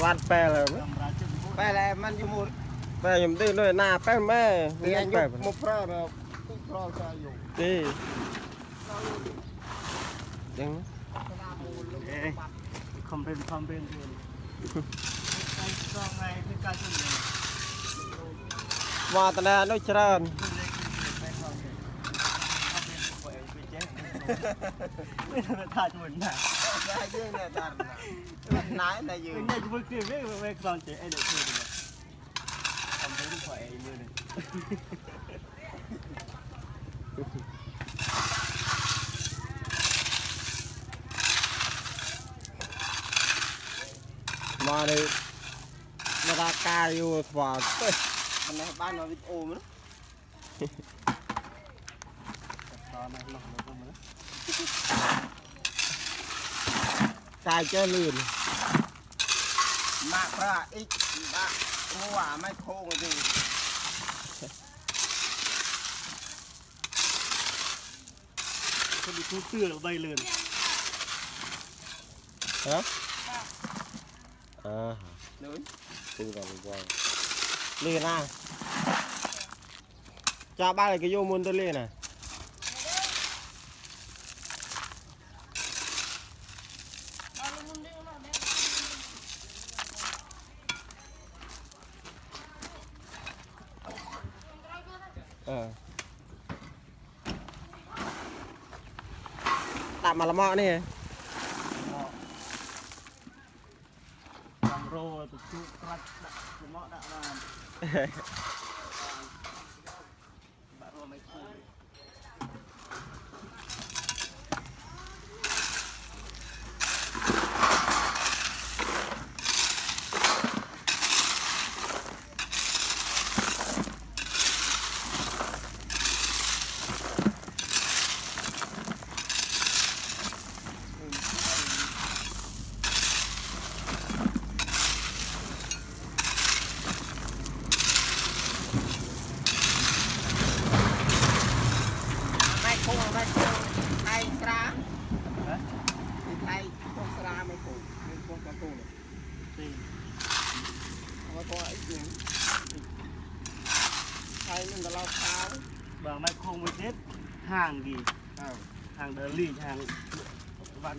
วัดแปลเลยแปลอะไรมันอยู่หมดแปลยมตื้อด้วยหน้าแปลแม่เรียนอยู่มุกพระเราพระใจอยู่ดียังคอมเพนเองก็ไงคือการช่วยเหลือมาตนาโนจรันไม่ทำทานเหมือนน่ะได้ยืนเนี่ยทานนายนายยืนเนี่ยจะพูดคือไม่กลางใจไอ้เด็กคือทำไปที่ฝ่ายไอ้ยืนเลยมาเลยมาตากาอยู่ขวามันในบ้านเราวิดโอมั้งตอนนั้นหลอกเรามั้งกายเจลื่นมาพระอีกมาหัวไม่โค้งจริงคนดูเสื้อใบเลื่อนฮะเลย từ vào quay lên à cha ba này cái vô môn tôi lên này tạm mà làm mọ này rô tụt chút đặt mọ đặt làm bạn rô mấy khu tay ra tay con ra mấy cụ con cá cụ này có ít những tay mình là lao sao và mấy khung mới chết hàng gì hàng đờ lì hàng văn